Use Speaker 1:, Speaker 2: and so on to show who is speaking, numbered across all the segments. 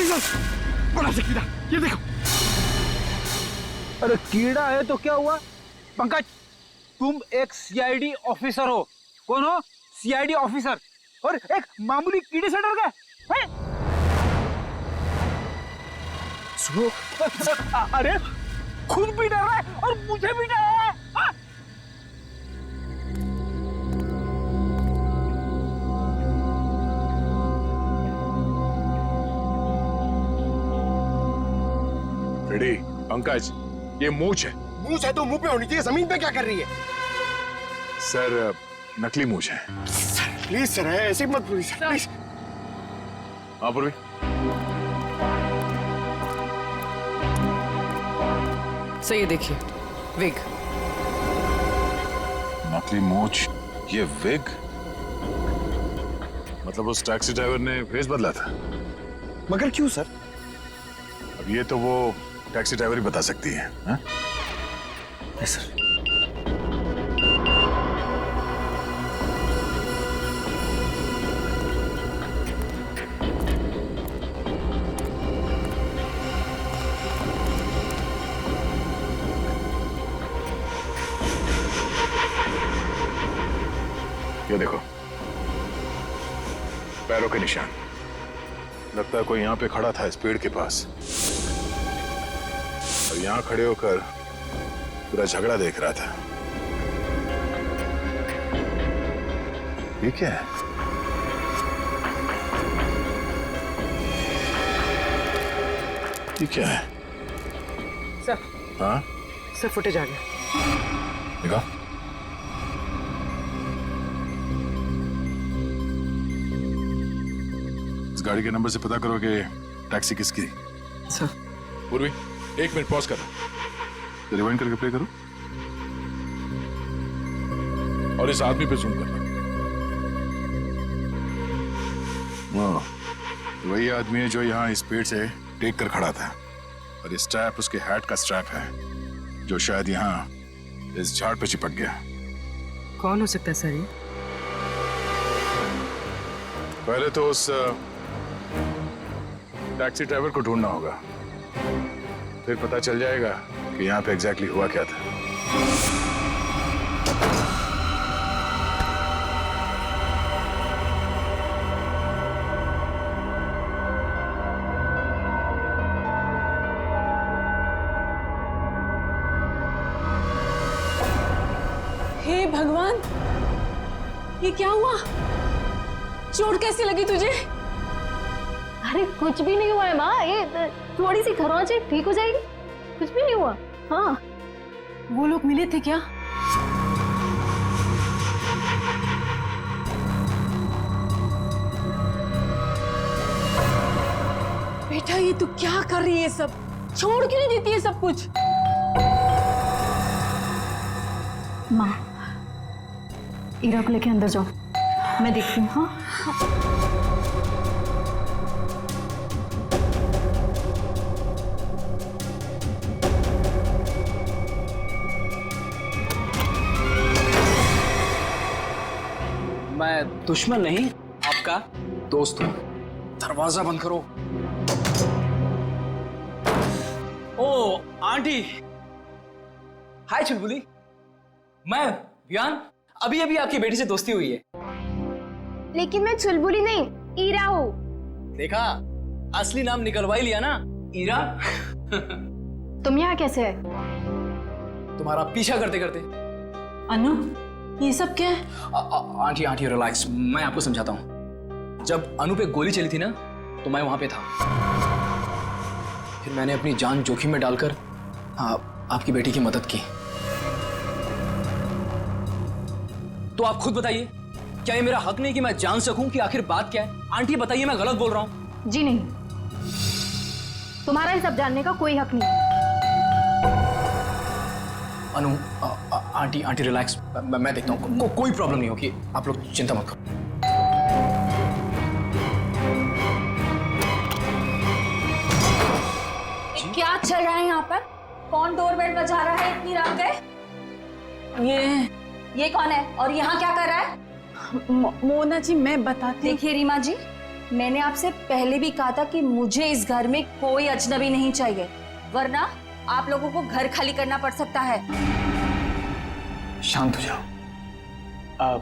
Speaker 1: बड़ा सा कीड़ा, ये देखो।
Speaker 2: अरे कीड़ा है तो क्या हुआ? पंकज, तुम एक सीआईडी ऑफिसर हो। कौन हो? सीआईडी ऑफिसर, और एक मामूली कीड़े से डर गए? सुनो, अरे खुद भी डर रहा है और मुझे भी डर रहा है।
Speaker 3: रेडी पंकज, ये मूंछ है।
Speaker 1: मूंछ है तो मुंह पे होनी चाहिए, जमीन पे क्या कर रही है?
Speaker 3: सर नकली मूंछ है।
Speaker 1: प्लीज सर, ऐसे मत बोलिए सर, प्लीज।
Speaker 3: हाँ पूर्वी,
Speaker 4: सर ये देखिए, विग।
Speaker 3: नकली मूंछ, ये विग? मतलब उस टैक्सी ड्राइवर ने भेस बदला था?
Speaker 1: मगर क्यों सर?
Speaker 3: अब ये तो वो टैक्सी ड्राइवर ही बता सकती है। हाँ?
Speaker 1: सर
Speaker 3: ये देखो, पैरों के निशान। लगता है कोई यहाँ पे खड़ा था इस पेड़ के पास, और यहाँ खड़े होकर पूरा झगड़ा देख रहा था। ये क्या है? ये क्या है?
Speaker 4: सर,
Speaker 3: हाँ
Speaker 4: सर फुटेज आ गया।
Speaker 3: देखो, इस गाड़ी के नंबर से पता करो कि टैक्सी किसकी।
Speaker 4: सर
Speaker 3: पूर्वी, 1 मिनट पॉज करो, रिवाइंड करके प्ले करो और इस आदमी पे जूम करना। वही आदमी है जो यहाँ इस पेड़ से टेक कर खड़ा था, और ये स्ट्रैप उसके हैट का स्ट्रैप है, जो शायद यहाँ इस झाड़ पे चिपक गया।
Speaker 4: कौन हो सकता है सर ये?
Speaker 3: पहले तो उस टैक्सी ड्राइवर को ढूंढना होगा, फिर पता चल जाएगा कि यहाँ पे एग्जैक्टली हुआ क्या था।
Speaker 5: हे भगवान, ये क्या हुआ? चोट कैसी लगी तुझे?
Speaker 6: अरे कुछ भी नहीं हुआ है माँ, ये थोड़ी सी खरोंच है, ठीक हो जाएगी, कुछ भी नहीं हुआ। हाँ,
Speaker 5: वो लोग मिले थे क्या? बेटा ये तू क्या कर रही है? सब छोड़ क्यों नहीं देती है सब कुछ?
Speaker 6: माँ, ईरा को लेके अंदर जाओ, मैं देखती हूँ। हाँ
Speaker 2: मैं दुश्मन नहीं, आपका दोस्त हूँ। दरवाजा बंद करो। ओ आंटी, हाय चुलबुली, मैं वियान, अभी अभी आपकी बेटी से दोस्ती हुई है।
Speaker 6: लेकिन मैं चुलबुली नहीं, ईरा हूँ।
Speaker 2: देखा, असली नाम निकलवा ही लिया ना, ईरा।
Speaker 6: तुम यहाँ कैसे है?
Speaker 2: तुम्हारा पीछा करते करते।
Speaker 5: अनु, ये सब क्या है?
Speaker 2: आंटी आंटी रिलैक्स, मैं आपको समझाता हूँ। जब अनु पे गोली चली थी ना, तो मैं वहां पे था। फिर मैंने अपनी जान जोखिम में डालकर आपकी बेटी की मदद की। तो आप खुद बताइए, क्या ये मेरा हक नहीं कि मैं जान सकूं कि आखिर बात क्या है? आंटी बताइए, मैं गलत बोल रहा हूं?
Speaker 6: जी नहीं, तुम्हारा ये सब जानने का कोई हक नहीं।
Speaker 2: अनु, आंटी आंटी रिलैक्स, मैं देखता हूँ, कोई प्रॉब्लम नहीं होगी, आप लोग चिंता मत करो।
Speaker 5: क्या चल रहा है यहाँ पर? कौन डोरबेल बजा रहा है इतनी रात गए? ये कौन है और यहाँ क्या कर रहा है?
Speaker 4: मोना जी, मैं बताती हूँ।
Speaker 5: देखिए रीमा जी,
Speaker 7: मैंने आपसे पहले भी कहा था कि मुझे इस घर में कोई अजनबी नहीं चाहिए, वरना आप लोगों को घर खाली करना पड़ सकता है।
Speaker 2: शांत हो जाओ।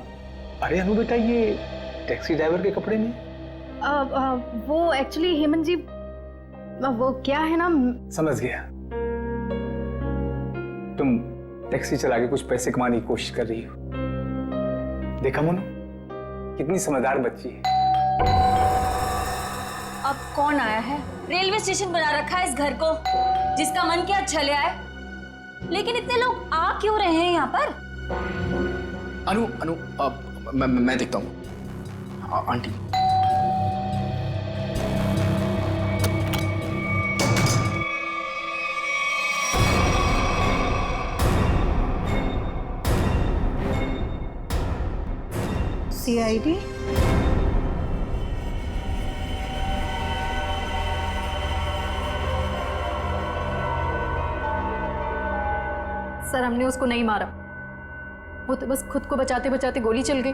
Speaker 2: अरे अनु बेटा, ये टैक्सी ड्राइवर के कपड़े में?
Speaker 6: वो एक्चुअली हेमंत जी, वो क्या है ना।
Speaker 2: समझ गया, तुम टैक्सी चला के कुछ पैसे कमाने की कोशिश कर रही हो। देखा मोनू, कितनी समझदार बच्ची है।
Speaker 7: अब कौन आया है? रेलवे स्टेशन बना रखा है इस घर को, जिसका मन किया चले आए। लेकिन इतने लोग आ क्यों रहे हैं यहाँ पर?
Speaker 8: अनु अनु मैं देखता हूँ। Aunty,
Speaker 5: CID?
Speaker 6: सर, हमने उसको नहीं मारा, वो तो बस खुद को बचाते बचाते गोली चल गई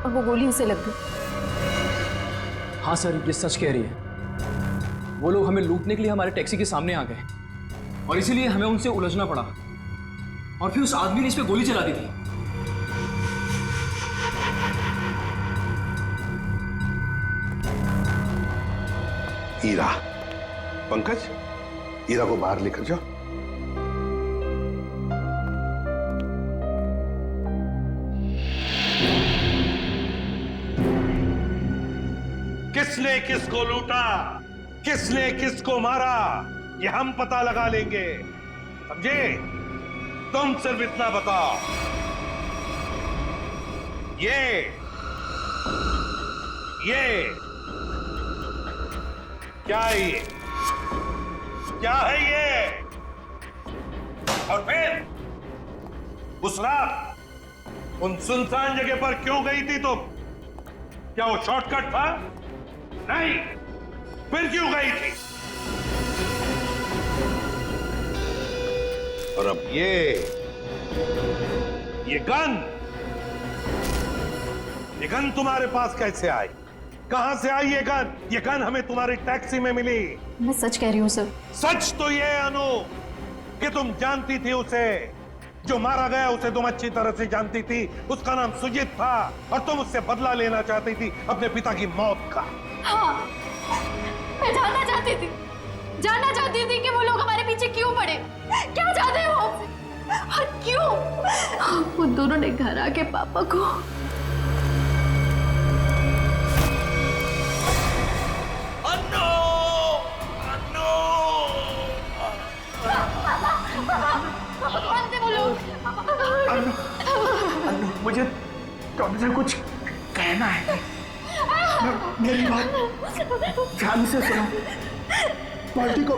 Speaker 6: और वो गोली उसे लग गई।
Speaker 8: हाँ सर, ये सच कह रही है। वो लोग हमें लूटने के लिए हमारे टैक्सी के सामने आ गए और इसीलिए हमें उनसे उलझना पड़ा, और फिर उस आदमी ने इस पे गोली चला दी थी।
Speaker 1: ईरा, पंकज, ईरा को बाहर लेकर जाओ।
Speaker 9: किसने किसको लूटा, किसने किसको मारा, ये हम पता लगा लेंगे, समझे? तुम सिर्फ इतना बताओ, ये क्या है? ये क्या है ये? और फिर उस रात उन सुनसान जगह पर क्यों गई थी तुम? क्या वो शॉर्टकट था? नहीं, फिर क्यों गई थी? और अब ये गन तुम्हारे पास कैसे आई? कहां से आई ये गन? ये गन हमें तुम्हारी टैक्सी में मिली।
Speaker 6: मैं सच कह रही हूँ सर।
Speaker 9: सच तो ये अनु कि तुम जानती थी उसे, जो मारा गया उसे तुम अच्छी तरह से जानती थी। उसका नाम सुजीत था और तुम उससे बदला लेना चाहती थी अपने पिता की मौत का।
Speaker 6: हाँ, मैं जानना चाहती थी कि वो लोग हमारे पीछे क्यों पड़े, क्या चाहते हैं वो और क्यों। वो दोनों ने घर आके पापा को
Speaker 2: मुझे तुमसे कुछ कहना है। मेरी बात ध्यान से सुनो। पार्टी को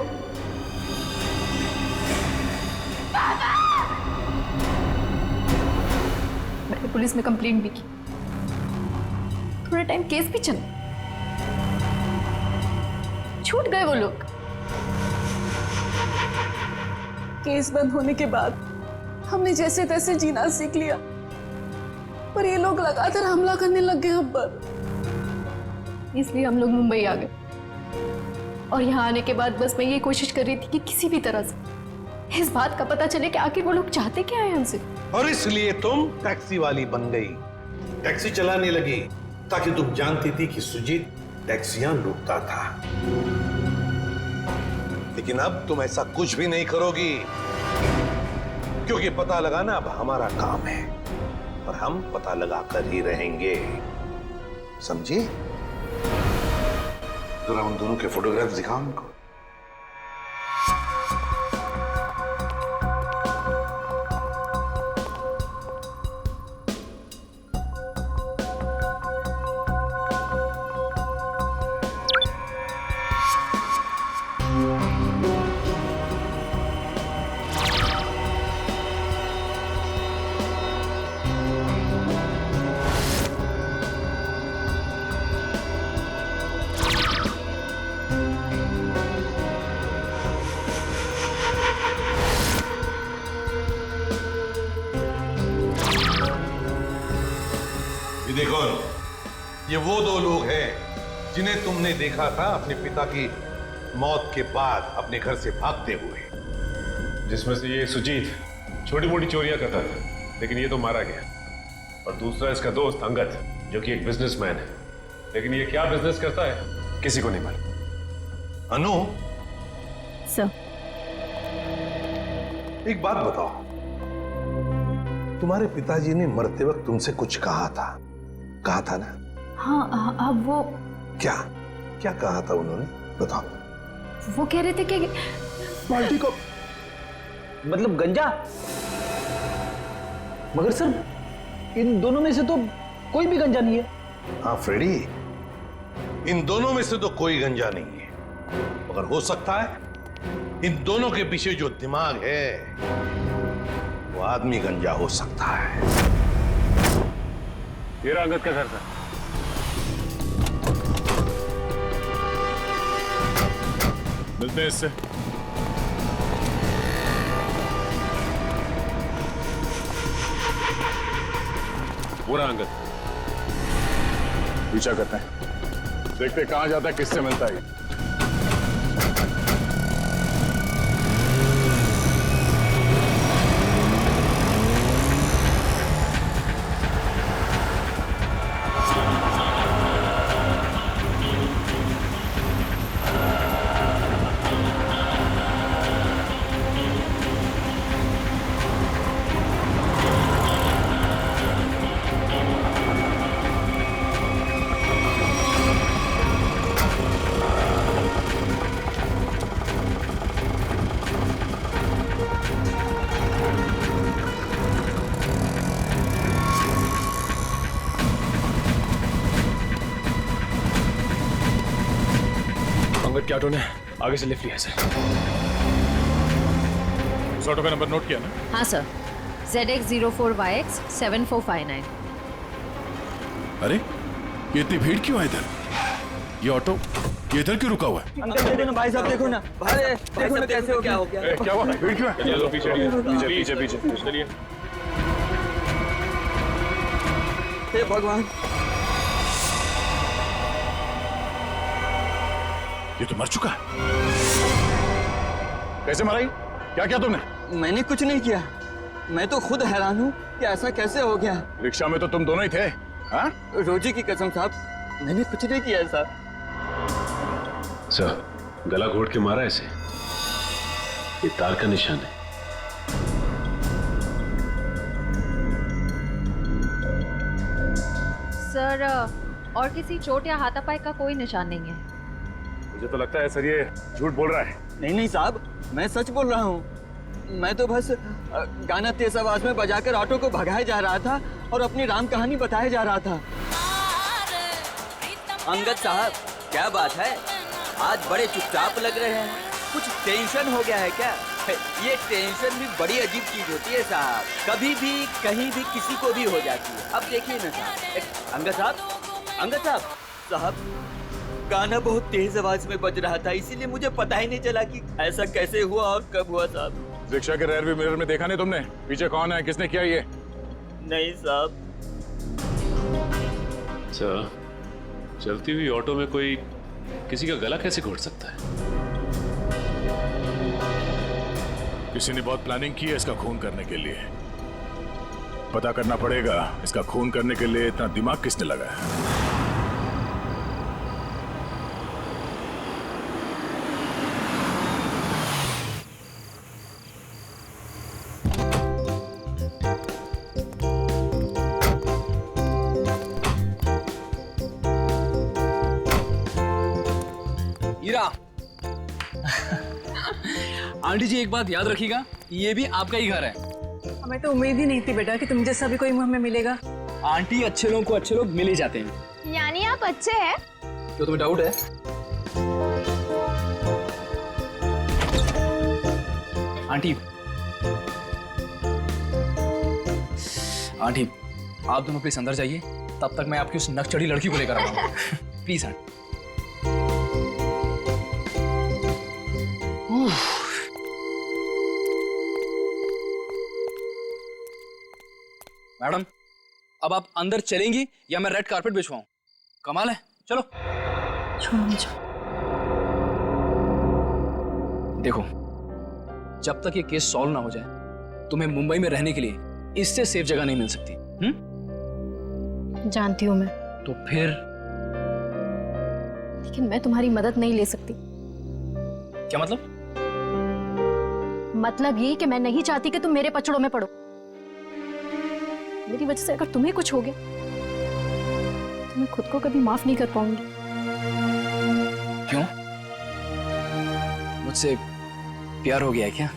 Speaker 6: मैंने पुलिस में कंप्लेंट भी की, थोड़ा टाइम केस भी चला, छूट गए वो लोग।
Speaker 5: केस बंद होने के बाद हमने जैसे तैसे जीना सीख लिया, पर ये लोग लगातार हमला करने लग गए हम पर।
Speaker 6: इसलिए हम लोग मुंबई आ गए और यहाँ आने के बाद बस मैं ये कोशिश कर रही थी कि किसी भी तरह से इस बात का पता चले कि आखिर वो लोग चाहते क्या है हमसे।
Speaker 9: और इसलिए तुम टैक्सी वाली बन गई, टैक्सी चलाने लगी, ताकि तुम जानती थी कि सुजीत टैक्सियां लूटता था। लेकिन अब तुम ऐसा कुछ भी नहीं करोगी, क्योंकि पता लगाना अब हमारा काम है और हम पता लगा कर ही रहेंगे, समझी? जरा उन दोनों के फोटोग्राफ्स दिखाओ उनको। ये वो दो लोग हैं जिन्हें तुमने देखा था अपने पिता की मौत के बाद अपने घर से भागते हुए।
Speaker 10: जिसमें से ये सुजीत छोटी मोटी चोरियां करता था, लेकिन ये तो मारा गया। और दूसरा इसका दोस्त अंगद, जो कि एक बिजनेसमैन है, लेकिन ये क्या बिजनेस करता है किसी को नहीं मालूम।
Speaker 9: अनु,
Speaker 5: सर,
Speaker 9: एक बात बताओ, तुम्हारे पिताजी ने मरते वक्त तुमसे कुछ कहा था ना?
Speaker 6: हाँ, वो
Speaker 9: क्या क्या कहा था उन्होंने, बताओ।
Speaker 6: वो कह रहे थे कि
Speaker 2: बाल्टी को मतलब गंजा। मगर सर, इन दोनों में से तो कोई भी गंजा नहीं है।
Speaker 9: हाँ फ्रेडी, इन दोनों में से तो कोई गंजा नहीं है, मगर हो सकता है इन दोनों के पीछे जो दिमाग है वो आदमी गंजा हो सकता है।
Speaker 10: ये रहा अंगद का घर था।
Speaker 3: मिलते हैं इससे।
Speaker 10: वो रहा अंगद।
Speaker 3: पीछा करते हैं, देखते हैं कहां जाता है, किससे मिलता है।
Speaker 8: अंगद के ऑटो ने आगे से लिफ्ट लिया है सर।
Speaker 3: उस ऑटो का नंबर नोट किया ना?
Speaker 6: हाँ सर, ZX04YX 7459।
Speaker 3: अरे ये इतनी भीड़ क्यों है इधर? ये ऑटो ये इधर क्यों रुका हुआ है?
Speaker 2: अंकल देखो ना, भाई साहब देखो ना, अरे देखो ना कैसे हो गया।
Speaker 3: क्या हुआ? भीड़ क्यों है?
Speaker 10: चलो पीछे पीछे पीछे पीछे चलिए।
Speaker 2: हे भगवान,
Speaker 3: ये तो मर चुका है। कैसे मरा? क्या किया तुमने?
Speaker 2: मैंने कुछ नहीं किया। मैं तो खुद हैरान हूँ कि ऐसा कैसे हो गया।
Speaker 3: रिक्शा में तो तुम दोनों ही थे। हाँ?
Speaker 2: रोजी की कसम साहब, मैंने कुछ नहीं किया साहब।
Speaker 10: सर, गला घोट के मारा इसे। ये तार का निशान है।
Speaker 6: सर, और किसी चोट या हाथापाई का कोई निशान नहीं है।
Speaker 10: मुझे तो लगता है सर ये झूठ बोल रहा है।
Speaker 2: नहीं नहीं साहब, मैं सच बोल रहा हूँ। मैं तो बस गाना तेज आवाज में बजाकर ऑटो को भगाया जा रहा था और अपनी राम कहानी बताया जा रहा था।
Speaker 11: अंगद साहब, क्या बात है, आज बड़े चुपचाप लग रहे हैं। कुछ टेंशन हो गया है क्या? ये टेंशन भी बड़ी अजीब चीज होती है साहब, कभी भी कहीं भी किसी को भी हो जाती है। अब देखिए ना साहब, अंगद साहब साहब, गाना बहुत तेज आवाज में बज रहा था, इसीलिए मुझे पता ही नहीं चला कि ऐसा कैसे हुआ और कब हुआ साहब।
Speaker 3: रिक्शा के रेयर व्यू मिरर में देखा नहीं तुमने? पीछे कौन है, किसने किया ये?
Speaker 11: नहीं साहब।
Speaker 10: सर, चलती हुई ऑटो में कोई किसी का गला कैसे घोट सकता है?
Speaker 3: किसी ने बहुत प्लानिंग की है इसका खून करने के लिए। पता करना पड़ेगा इसका खून करने के लिए इतना दिमाग किसने लगाया।
Speaker 8: हीरा। आंटी जी एक बात याद रखिएगा, ये भी आपका ही घर है।
Speaker 4: हमें तो उम्मीद ही नहीं थी बेटा कि तुम जैसा भी कोई हमें मिलेगा।
Speaker 8: आंटी, अच्छे लोगों को अच्छे लोग मिल ही जाते हैं।
Speaker 6: यानी आप अच्छे हैं?
Speaker 8: तो तुम्हें डाउट है? आंटी आप दोनों प्लीज अंदर जाइए, तब तक मैं आपकी उस नकचढ़ी लड़की को लेकर आ रहा हूँ। Please aunty. मैडम, अब आप अंदर चलेंगी या मैं रेड कारपेट बिछवाऊं? कमाल है। चलो
Speaker 6: छोड़ो मुझे।
Speaker 8: देखो, जब तक ये केस सॉल्व ना हो जाए तुम्हें मुंबई में रहने के लिए इससे सेफ जगह नहीं मिल सकती।
Speaker 6: जानती हूँ मैं,
Speaker 8: तो फिर
Speaker 6: लेकिन मैं तुम्हारी मदद नहीं ले सकती।
Speaker 8: क्या मतलब?
Speaker 6: मतलब ये कि मैं नहीं चाहती कि तुम मेरे पचड़ों में पड़ो। मेरी वजह से अगर तुम्हें कुछ हो गया तो मैं खुद को कभी माफ नहीं कर पाऊंगी।
Speaker 8: क्यों? मुझसे प्यार हो गया है क्या?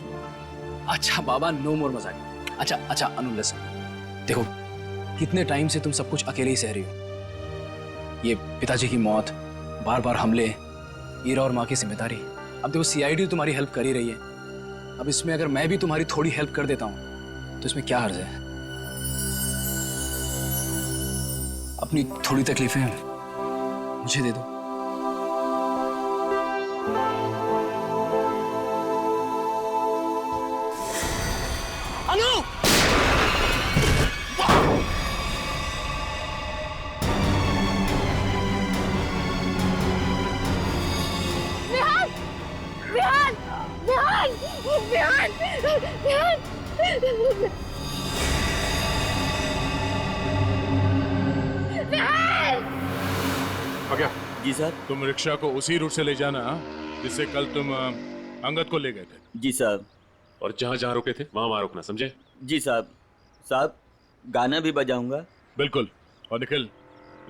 Speaker 8: अच्छा बाबा, नो मोर मजाक। अच्छा अनु लिसन, देखो कितने टाइम से तुम सब कुछ अकेले ही सह रही हो। ये पिताजी की मौत, बार बार हमले, ईरा और माँ की जिम्मेदारी। अब देखो सीआईडी तुम्हारी हेल्प कर ही रही है, अब इसमें अगर मैं भी तुम्हारी थोड़ी हेल्प कर देता हूँ तो इसमें क्या हर्ज है? अपनी थोड़ी तकलीफें मुझे दे दो। अनु!
Speaker 6: विहान! विहान! विहान! विहान! विहान! विहान!
Speaker 3: क्या?
Speaker 11: जी सर।
Speaker 3: तुम रिक्शा को उसी रूट से ले जाना जिससे कल तुम अंगद को ले गए थे।
Speaker 11: जी साहब।
Speaker 10: और जहां जहां रुके थे वहां रुकना, समझे?
Speaker 11: जी साहब। साहब, गाना भी बजाऊंगा।
Speaker 3: बिल्कुल। और निखिल,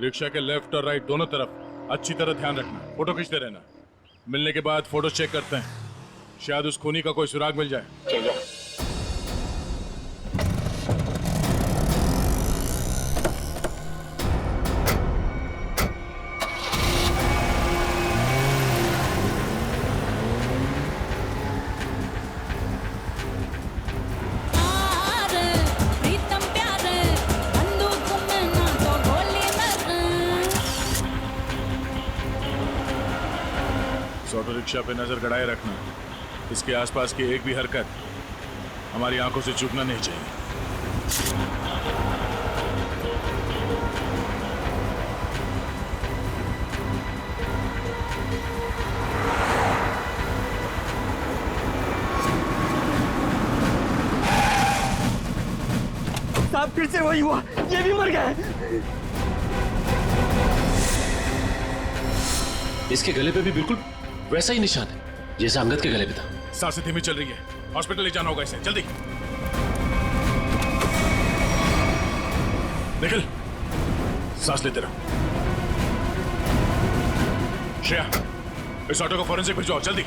Speaker 3: रिक्शा के लेफ्ट और राइट दोनों तरफ अच्छी तरह ध्यान रखना, फोटो खींचते रहना। मिलने के बाद फोटो चेक करते हैं, शायद उस खूनी का कोई सुराग मिल जाए। चल जाओ। ऑटो रिक्शा पे नजर गड़ाए रखना, इसके आसपास की एक भी हरकत हमारी आंखों से चूकना नहीं चाहिए।
Speaker 2: साहब फिर से वही हुआ, ये भी मर गया।
Speaker 10: इसके गले पे भी बिल्कुल वैसा ही निशान है जैसा अंगद के गले पे था।
Speaker 3: सांसें धीमी चल रही है, हॉस्पिटल ले जाना होगा इसे, जल्दी। निखिल, सांस लेते रहो। श्रेया, इस ऑटो को फॉरेंसिक भिजवाओ, जल्दी।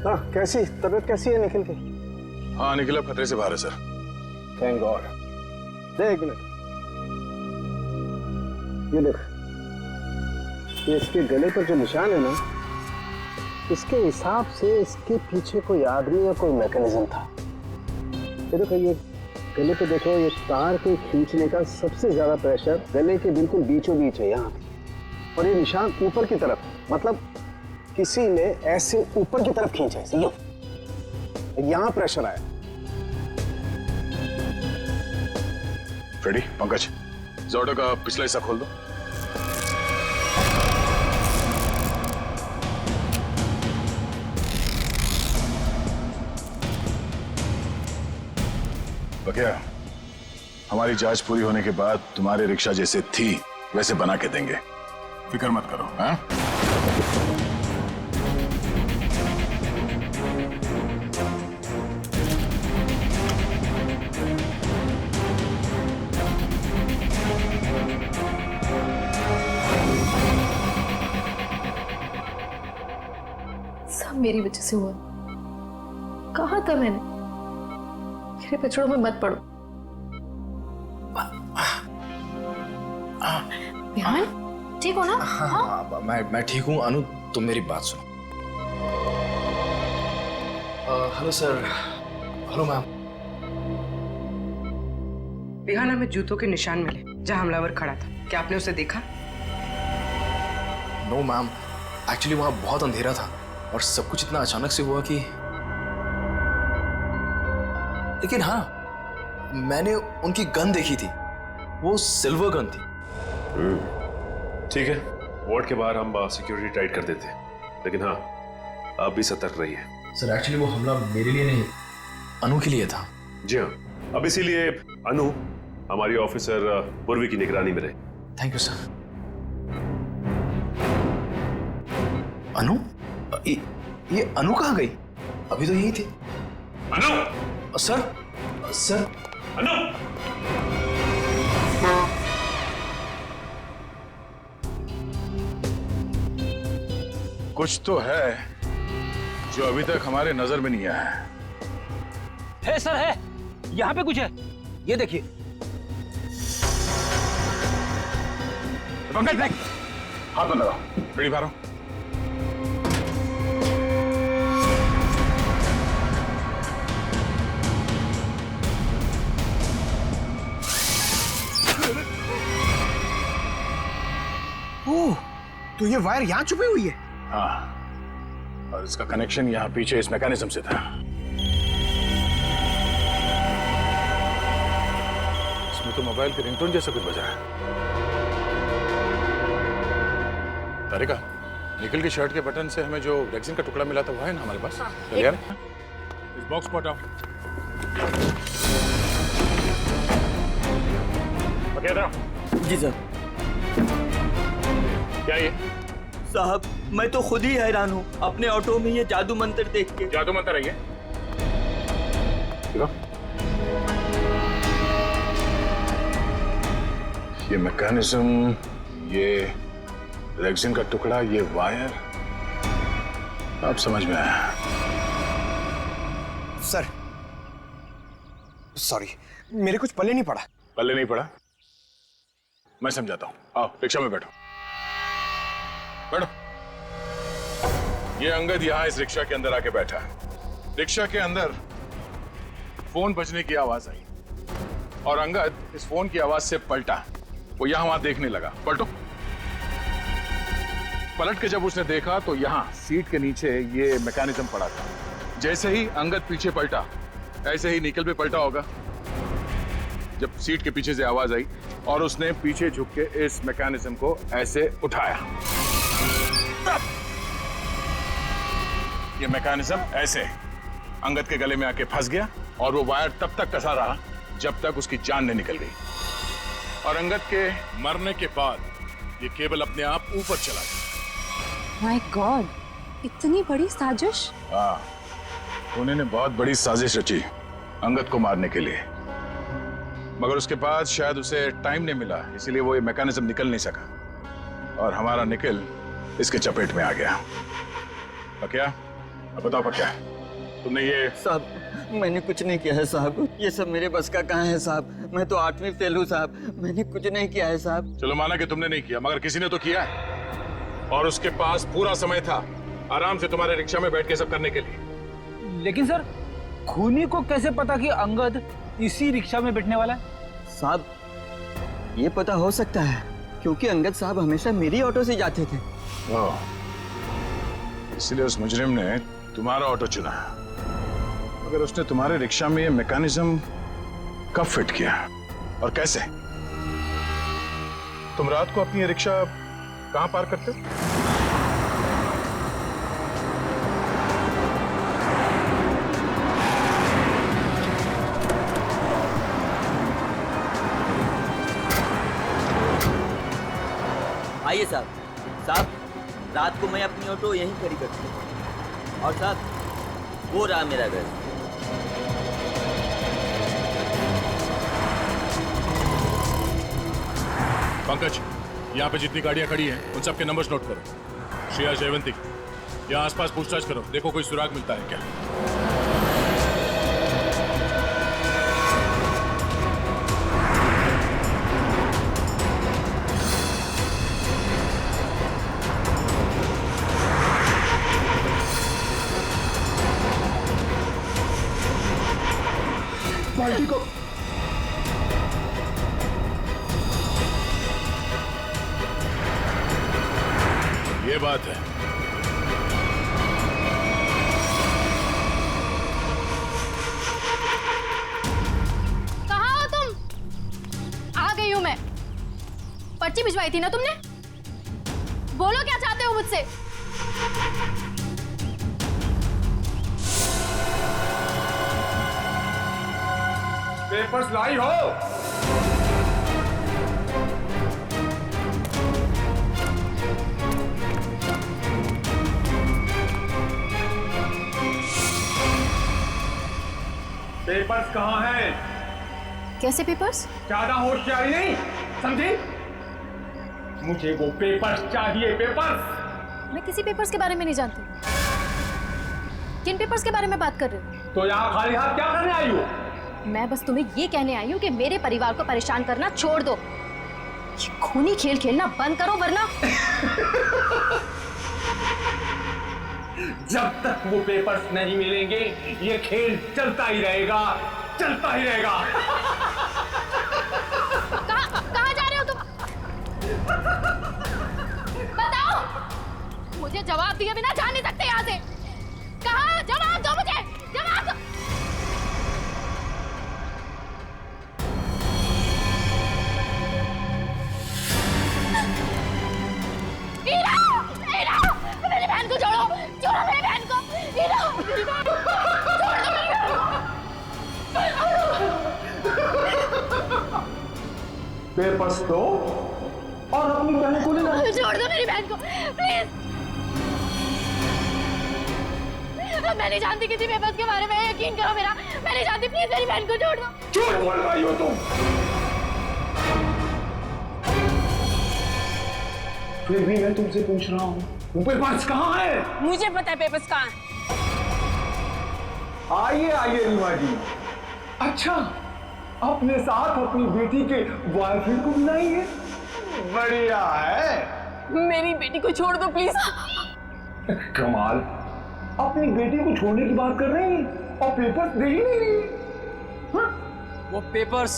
Speaker 1: हाँ, कैसी तबीयत कैसी है निखिल की?
Speaker 3: हाँ, निखिल अब खतरे से बाहर है सर।
Speaker 1: Thank God. दे एक मिनट, ये देख, ये इसके गले पर जो निशान है ना, इसके हिसाब से इसके पीछे कोई आदमी या कोई मैकेनिज्म था। ये देखो, ये गले पे देखो, ये तार के खींचने का सबसे ज्यादा प्रेशर गले के बिल्कुल बीचों बीच है यहाँ, और ये निशान ऊपर की तरफ, मतलब किसी ने ऐसे ऊपर की तरफ खींचा है, यहां प्रेशर आया।
Speaker 3: फ्रेडी, पंकज, इस ऑटो का पिछला हिस्सा खोल दो। बकिया, हमारी जांच पूरी होने के बाद तुम्हारी रिक्शा जैसे थी वैसे बना के देंगे, फिक्र मत करो। हाँ?
Speaker 5: सब मेरी वजह से हुआ। कहा था मैंने, मेरे पचड़ों में मत पड़ो।
Speaker 6: विहान, ठीक हो ना?
Speaker 8: हाँ, मैं ठीक हूँ। अनु, तुम मेरी बात सुनो। Hello sir. Hello ma'am.
Speaker 12: बिहाना में जूतों के निशान मिले जहां हमलावर खड़ा था। क्या आपने उसे देखा?
Speaker 8: नो मैम, एक्चुअली वहां बहुत अंधेरा था और सब कुछ इतना अचानक से हुआ कि, लेकिन हाँ, मैंने उनकी गन देखी थी, वो सिल्वर गन थी।
Speaker 10: ठीक है, वार्ड के बाहर हम सिक्योरिटी टाइट कर देते हैं, लेकिन हाँ, आप भी सतर्क रहिए।
Speaker 8: सर एक्चुअली वो हमला मेरे लिए नहीं, अनु के लिए था।
Speaker 10: जी हाँ, अब इसीलिए अनु हमारी ऑफिसर पूर्वी की निगरानी में रहे।
Speaker 8: Thank you sir. अनु? ये अनु कहाँ गई? अभी तो यही थी।
Speaker 10: अनु!
Speaker 8: सर
Speaker 10: अनु!
Speaker 3: कुछ तो है जो अभी तक हमारे नजर में नहीं आया
Speaker 2: है सर, है यहाँ पे कुछ है, ये देखिए।
Speaker 3: पंकज देख, हाथ में लगाओ, बीड़ी मारो।
Speaker 1: ओह, तो ये वायर यहाँ छुपी हुई है?
Speaker 3: हाँ, और इसका कनेक्शन यहाँ पीछे इस मैकेनिज्म से था। इसमें तो मोबाइल की रिंगटोन जैसा कुछ बजा है। तारिका, निकल की शर्ट के बटन से हमें जो रेक्सिन का टुकड़ा मिला था वो है ना हमारे पास? चल यार, इस बॉक्स को हटाओ।
Speaker 11: जी सर।
Speaker 3: क्या ये?
Speaker 11: साहब, मैं तो खुद ही हैरान हूँ अपने ऑटो में ये जादू मंत्र देख के।
Speaker 3: जादू मंत्र है ये? देखो, ये मैकेनिज्म, ये रेक्सिन का टुकड़ा, ये वायर, अब समझ में आया।
Speaker 1: सर, सॉरी, मेरे कुछ पल्ले नहीं पड़ा।
Speaker 3: पल्ले नहीं पड़ा? मैं समझाता हूँ, आओ रिक्शा में बैठो। बैठो। ये अंगद यहाँ इस रिक्शा के अंदर आके बैठा। रिक्शा के अंदर फोन बजने की आवाज आई और अंगद इस फोन की आवाज से पलटा। वो यहाँ वहां देखने लगा। पलटो। पलट के जब उसने देखा तो यहाँ सीट के नीचे ये मैकेनिज्म पड़ा था। जैसे ही अंगद पीछे पलटा, ऐसे ही निकल भी पलटा होगा जब सीट के पीछे से आवाज आई और उसने पीछे झुक के इस मैकेनिज्म को ऐसे उठाया। ये मैकेनिज्म ऐसे अंगद के गले में आके फंस गया और वो वायर तब तक कसा रहा जब तक उसकी जान नहीं निकल गई। और अंगद के मरने के बाद ये केबल अपने आप ऊपर चला गया।
Speaker 5: माय गॉड, इतनी बड़ी साजिश।
Speaker 3: हाँ, उन्होंने बहुत बड़ी साजिश रची अंगद को मारने के लिए, मगर उसके बाद शायद उसे टाइम नहीं मिला, इसीलिए वो ये मैकेनिज्म निकल नहीं सका और हमारा निकल इसके चपेट में आ गया। क्या? अब बताओ क्या तुमने ये?
Speaker 11: साहब, मैंने कुछ नहीं किया है साहब, ये सब मेरे बस का कहाँ है साहब। मैं तो 8वीं फेल हूँ साहब, मैंने कुछ नहीं किया है साहब।
Speaker 3: चलो माना कि तुमने नहीं किया, मगर किसी ने तो किया है और उसके पास पूरा समय था आराम से तुम्हारे रिक्शा में बैठ के सब करने के लिए।
Speaker 2: लेकिन सर, खूनी को कैसे पता कि अंगद इसी रिक्शा में बैठने वाला है?
Speaker 11: साहब, ये पता हो सकता है क्योंकि अंगद साहब हमेशा मेरी ऑटो से जाते थे।
Speaker 3: इसलिए उस मुजरिम ने तुम्हारा ऑटो चुना। मगर उसने तुम्हारे रिक्शा में ये मैकेनिज्म कब फिट किया और कैसे? तुम रात को अपनी ये रिक्शा कहां पार्क करते हो?
Speaker 11: आइए साहब। साहब, रात को मैं अपनी ऑटो यहीं खड़ी करती हूँ। और साहब, वो रहा मेरा घर।
Speaker 3: पंकज, यहाँ पे जितनी गाड़ियाँ खड़ी हैं उन सब के नंबर्स नोट करो। श्रेया, जयवंती, यहाँ आसपास पूछताछ करो, देखो कोई सुराग मिलता है क्या।
Speaker 1: बाल्टी को
Speaker 3: ये बात है।
Speaker 6: कहाँ हो तुम? आ गई हूं मैं। पर्ची भिजवाई थी ना तुमने? बोलो क्या चाहते हो मुझसे?
Speaker 9: पेपर्स लाई हो? पेपर्स कहाँ हैं?
Speaker 6: कैसे पेपर्स?
Speaker 9: ज्यादा होशियारी नहीं, समझी? मुझे वो पेपर्स चाहिए, पेपर्स।
Speaker 6: मैं किसी पेपर्स के बारे में नहीं जानती। किन पेपर्स के बारे में बात कर रहे हो?
Speaker 9: तो यहाँ खाली हाथ क्या करने आई हो?
Speaker 6: मैं बस तुम्हें ये कहने आई हूँ कि मेरे परिवार को परेशान करना छोड़ दो। ये खूनी खेल खेलना बंद करो वरना
Speaker 9: जब तक वो पेपर्स नहीं मिलेंगे ये खेल चलता ही रहेगा, चलता ही रहेगा।
Speaker 6: कहाँ जा रहे हो तुम? बताओ, मुझे जवाब दिए बिना जा नहीं सकते यहाँ से। कहाँ? जवाब दो मुझे, जवाब दो। हीरा, हीरा, मेरी बहन को छोड़ो, छोड़ो मेरी बहन को। हीरा, मेरी बहन को, छोड़ दो मेरी बहन को।
Speaker 9: पेपर्स दो और अपनी बहन को ले लो।
Speaker 6: छोड़ दो मेरी बहन को, प्लीज। मैं नहीं जानती किसी पेपर्स के बारे में, यकीन करो मेरा। मैं नहीं जानती, प्लीज मेरी बहन को छोड़ दो।
Speaker 9: झूठ बोल रही हो तुम। फिर भी मैं तुमसे पूछ रहा हूँ, वो पेपर्स कहाँ है?
Speaker 12: मुझे पता है पेपर्स कहाँ है।
Speaker 9: आइए आइए रीमा जी। अच्छा, अपने साथ अपनी बेटी के बॉयफ्रेंड को बुलाई है? बढ़िया है।
Speaker 12: मेरी बेटी को छोड़ दो प्लीज।
Speaker 9: कमाल, अपनी बेटी को छोड़ने की बात कर रहे हैं और पेपर्स दे ही नहीं रही।
Speaker 8: वो पेपर्स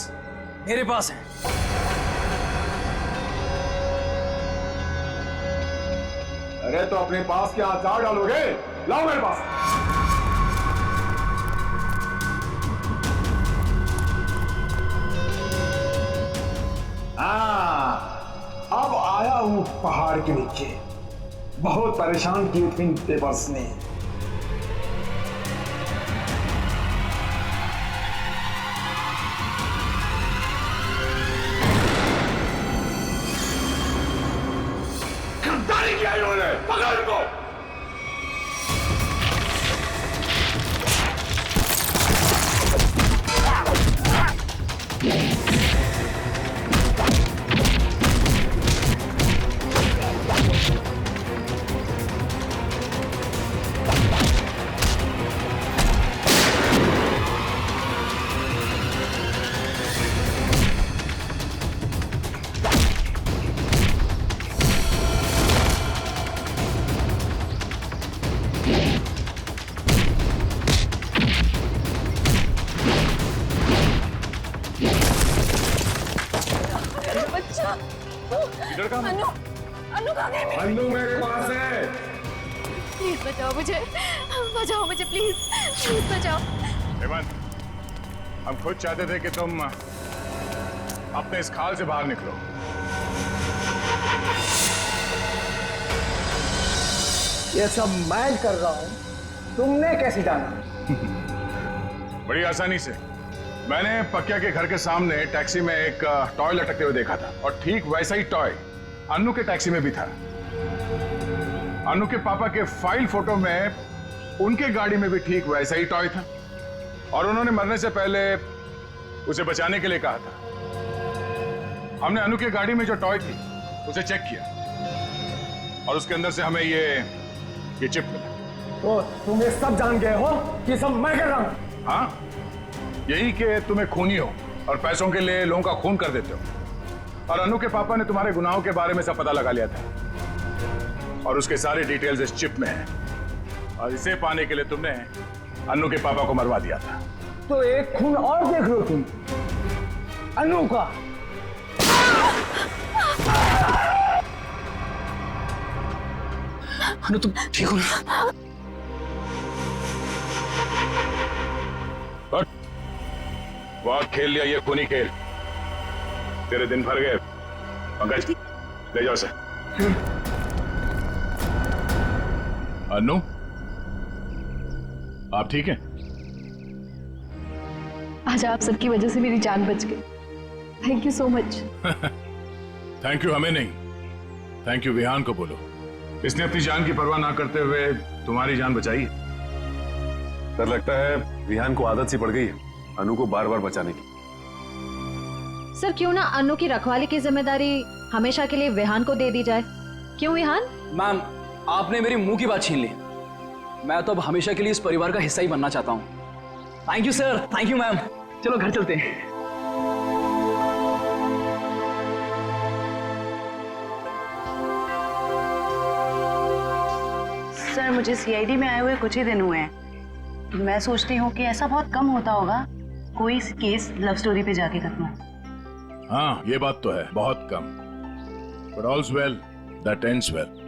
Speaker 8: मेरे पास हैं।
Speaker 9: अरे तो अपने पास क्या अचार डालोगे? लाओ मेरे पास। अब आया हूं पहाड़ के नीचे। बहुत परेशान किए थे इन पेपर्स ने। गद्दारी किया इन्होंने, पकड़ इनको। अन्नू मेरे पास है।
Speaker 6: प्लीज बचाओ मुझे, बचाओ मुझे, प्लीज प्लीज बचाओ।
Speaker 3: हेमंत, हम खुद चाहते थे कि तुम अपने इस खाल से बाहर निकलो।
Speaker 1: ये सब मैं कर रहा हूं, तुमने कैसे जाना?
Speaker 3: बड़ी आसानी से। मैंने पक्या के घर के सामने टैक्सी में एक टॉय लटकते हुए देखा था और ठीक वैसा ही टॉय अन्नू के टैक्सी में भी था। अन्नू के पापा के फाइल फोटो में उनके गाड़ी में भी ठीक वैसा ही टॉय था और उन्होंने मरने से पहले उसे बचाने के लिए कहा था। हमने अन्नू के गाड़ी में जो टॉय थी उसे चेक किया और उसके अंदर से हमें ये चिप मिला।
Speaker 1: तो तुम ये सब जान गए हो कि सब मैं कर रहा हूं?
Speaker 3: हाँ, यही कि तुम्हें खूनी हो और पैसों के लिए लोगों का खून कर देते हो। और अन्नू के पापा ने तुम्हारे गुनाहों के बारे में सब पता लगा लिया था और उसके सारे डिटेल्स इस चिप में हैं और इसे पाने के लिए तुमने अन्नू के पापा को मरवा दिया था।
Speaker 1: तो एक खून और देख लो तुम, अन्नू का।
Speaker 8: अनु तुम ठीक हो ना?
Speaker 3: हट। वाह खेल लिया ये खूनी खेल, तेरे दिन भर गए। पंकज ले जाओ इसे। अनु आप ठीक हैं?
Speaker 6: आज आप सबकी वजह से मेरी जान बच गई। Thank you so much.
Speaker 3: Thank you हमें नहीं, थैंक यू विहान को बोलो। इसने अपनी जान की परवाह ना करते हुए तुम्हारी जान बचाई।
Speaker 10: डर लगता है विहान को आदत सी पड़ गई है अनु को बार बार बचाने की।
Speaker 6: सर क्यों ना अनु की रखवाली की जिम्मेदारी हमेशा के लिए विहान को दे दी जाए? क्यों विहान?
Speaker 8: मैम आपने मेरी मुंह की बात छीन ली। मैं तो अब हमेशा के लिए इस परिवार का हिस्सा ही बनना चाहता हूँ। Thank you sir, thank you ma'am. चलो घर चलते हैं।
Speaker 4: सर मुझे सीआईडी में आए हुए कुछ ही दिन हुए हैं। मैं सोचती हूँ कि ऐसा बहुत कम होता होगा कोई केस लव स्टोरी पे जाके खत्म हो।
Speaker 3: हाँ ये बात तो है, बहुत कम। But all's well that ends well.